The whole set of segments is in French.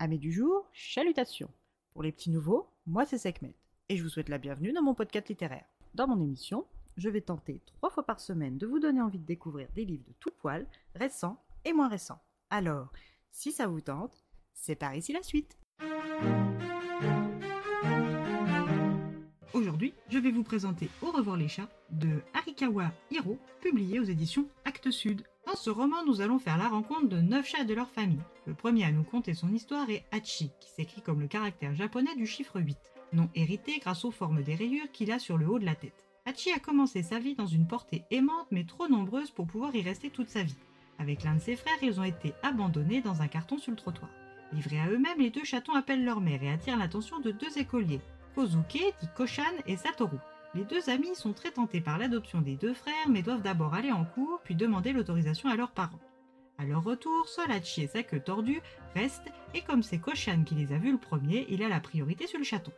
Amis du jour, chalutations. Pour les petits nouveaux, moi c'est Sekhmet et je vous souhaite la bienvenue dans mon podcast littéraire. Dans mon émission, je vais tenter 3 fois par semaine de vous donner envie de découvrir des livres de tout poil, récents et moins récents. Alors, si ça vous tente, c'est par ici la suite. Aujourd'hui, je vais vous présenter Au revoir les chats de Arikawa Hiro, publié aux éditions Actes Sud. Dans ce roman, nous allons faire la rencontre de 9 chats de leur famille. Le premier à nous conter son histoire est Hachi, qui s'écrit comme le caractère japonais du chiffre 8, nom hérité grâce aux formes des rayures qu'il a sur le haut de la tête. Hachi a commencé sa vie dans une portée aimante mais trop nombreuse pour pouvoir y rester toute sa vie. Avec l'un de ses frères, ils ont été abandonnés dans un carton sur le trottoir. Livrés à eux-mêmes, les 2 chatons appellent leur mère et attirent l'attention de 2 écoliers, Kozuke, dit Koshan, et Satoru. Les 2 amis sont très tentés par l'adoption des 2 frères, mais doivent d'abord aller en cours, puis demander l'autorisation à leurs parents. À leur retour, seul Hachi et sa queue tordue restent, et comme c'est Koshan qui les a vus le premier, il a la priorité sur le chaton.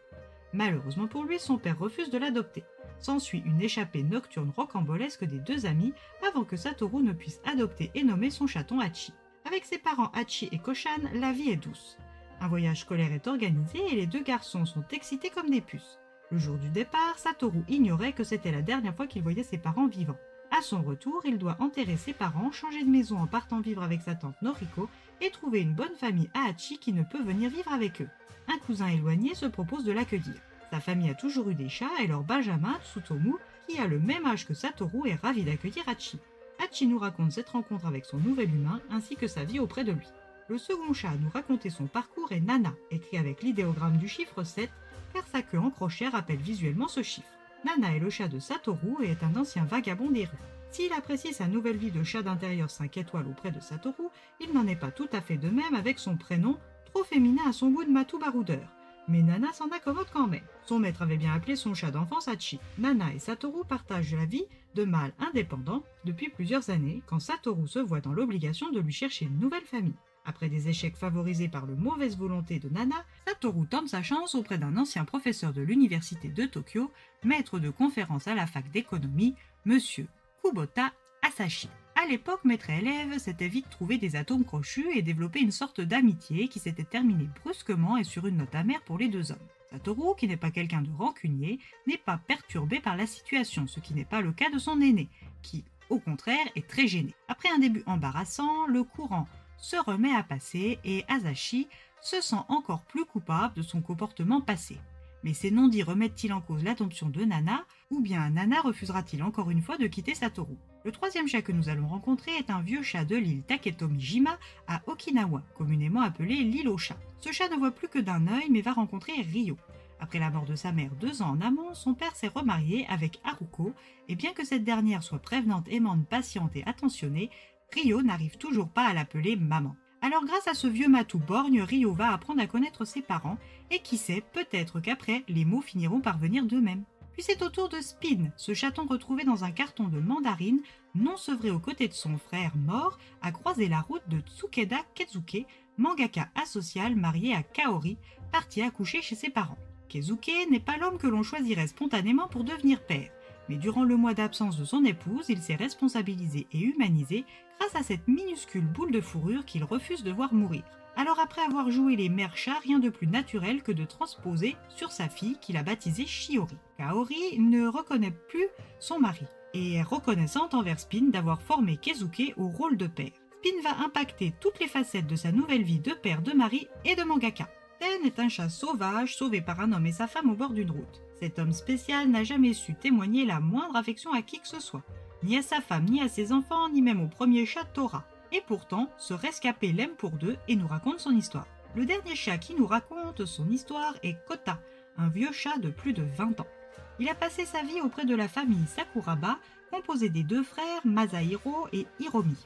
Malheureusement pour lui, son père refuse de l'adopter. S'ensuit une échappée nocturne rocambolesque des 2 amis, avant que Satoru ne puisse adopter et nommer son chaton Hachi. Avec ses parents Hachi et Koshan, la vie est douce. Un voyage scolaire est organisé et les 2 garçons sont excités comme des puces. Le jour du départ, Satoru ignorait que c'était la dernière fois qu'il voyait ses parents vivants. À son retour, il doit enterrer ses parents, changer de maison en partant vivre avec sa tante Noriko et trouver une bonne famille à Hachi qui ne peut venir vivre avec eux. Un cousin éloigné se propose de l'accueillir. Sa famille a toujours eu des chats et leur benjamin, Tsutomu, qui a le même âge que Satoru, est ravi d'accueillir Hachi. Hachi nous raconte cette rencontre avec son nouvel humain ainsi que sa vie auprès de lui. Le second chat à nous raconter son parcours est Nana, écrit avec l'idéogramme du chiffre 7, car sa queue en crochet rappelle visuellement ce chiffre. Nana est le chat de Satoru et est un ancien vagabond des rues. S'il apprécie sa nouvelle vie de chat d'intérieur 5 étoiles auprès de Satoru, il n'en est pas tout à fait de même avec son prénom, trop féminin à son goût de matou baroudeur. Mais Nana s'en accommode quand même. Son maître avait bien appelé son chat d'enfance Hachi. Nana et Satoru partagent la vie de mâles indépendants depuis plusieurs années, quand Satoru se voit dans l'obligation de lui chercher une nouvelle famille. Après des échecs favorisés par la mauvaise volonté de Nana, Satoru tente sa chance auprès d'un ancien professeur de l'université de Tokyo, maître de conférence à la fac d'économie, Monsieur Kubota Asashi. À l'époque, maître et élève s'étaient vite trouvé des atomes crochus et développé une sorte d'amitié qui s'était terminée brusquement et sur une note amère pour les 2 hommes. Satoru, qui n'est pas quelqu'un de rancunier, n'est pas perturbé par la situation, ce qui n'est pas le cas de son aîné, qui, au contraire, est très gêné. Après un début embarrassant, le courant se remet à passer et Asashi se sent encore plus coupable de son comportement passé. Mais ces non-dits remettent-ils en cause l'attention de Nana, ou bien Nana refusera-t-il encore une fois de quitter Satoru? Le 3e chat que nous allons rencontrer est un vieux chat de l'île Taketomijima à Okinawa, communément appelé l'île aux chats. Ce chat ne voit plus que d'un œil mais va rencontrer Ryo. Après la mort de sa mère 2 ans en amont, son père s'est remarié avec Haruko, et bien que cette dernière soit prévenante, aimante, patiente et attentionnée, Ryo n'arrive toujours pas à l'appeler maman. Alors grâce à ce vieux matou borgne, Ryo va apprendre à connaître ses parents, et qui sait, peut-être qu'après, les mots finiront par venir d'eux-mêmes. Puis c'est au tour de Spin, ce chaton retrouvé dans un carton de mandarine, non sevré aux côtés de son frère mort, a croisé la route de Tsukeda Kezuke, mangaka asocial marié à Kaori, parti accoucher chez ses parents. Kezuke n'est pas l'homme que l'on choisirait spontanément pour devenir père. Mais durant le mois d'absence de son épouse, il s'est responsabilisé et humanisé grâce à cette minuscule boule de fourrure qu'il refuse de voir mourir. Alors après avoir joué les mères chats, rien de plus naturel que de transposer sur sa fille qu'il a baptisée Shiori. Kaori ne reconnaît plus son mari et est reconnaissante envers Spin d'avoir formé Kezuke au rôle de père. Spin va impacter toutes les facettes de sa nouvelle vie de père, de mari et de mangaka. Ten est un chat sauvage sauvé par un homme et sa femme au bord d'une route. Cet homme spécial n'a jamais su témoigner la moindre affection à qui que ce soit, ni à sa femme, ni à ses enfants, ni même au premier chat Tora. Et pourtant, ce rescapé l'aime pour 2 et nous raconte son histoire. Le dernier chat qui nous raconte son histoire est Kota, un vieux chat de plus de 20 ans. Il a passé sa vie auprès de la famille Sakuraba, composée des 2 frères Masahiro et Hiromi,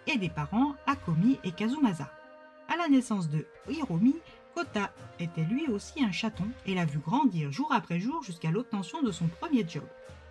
et des parents Akomi et Kazumasa. À la naissance de Hiromi, Kota était lui aussi un chaton et l'a vu grandir jour après jour jusqu'à l'obtention de son premier job.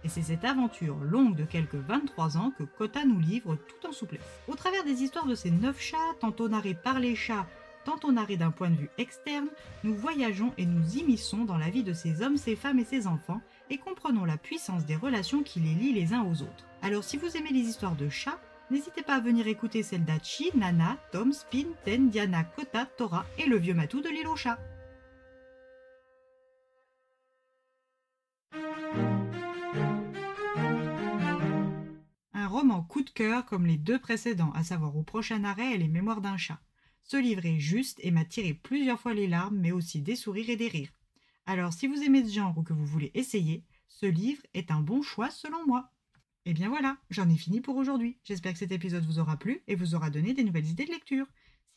Et c'est cette aventure longue de quelques 23 ans que Kota nous livre tout en souplesse. Au travers des histoires de ces 9 chats, tantôt narrés par les chats, tantôt narrés d'un point de vue externe, nous voyageons et nous immisçons dans la vie de ces hommes, ces femmes et ces enfants et comprenons la puissance des relations qui les lient les uns aux autres. Alors si vous aimez les histoires de chats, N'hésitez pas à venir écouter celle d'Hachi, Nana, Tom, Spin, Ten, Diana, Kota, Tora et le vieux Matou de l'île aux chats. Un roman coup de cœur comme les deux précédents, à savoir Au prochain arrêt et Les mémoires d'un chat. Ce livre est juste et m'a tiré plusieurs fois les larmes, mais aussi des sourires et des rires. Alors si vous aimez ce genre ou que vous voulez essayer, ce livre est un bon choix selon moi. Et bien voilà, j'en ai fini pour aujourd'hui. J'espère que cet épisode vous aura plu et vous aura donné des nouvelles idées de lecture.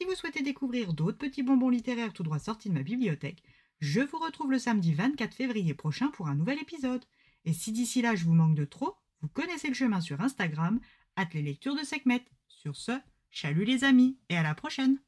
Si vous souhaitez découvrir d'autres petits bonbons littéraires tout droit sortis de ma bibliothèque, je vous retrouve le samedi 24 février prochain pour un nouvel épisode. Et si d'ici là je vous manque de trop, vous connaissez le chemin sur Instagram, @leslecturesdeSekhmet. Sur ce, chalut les amis et à la prochaine!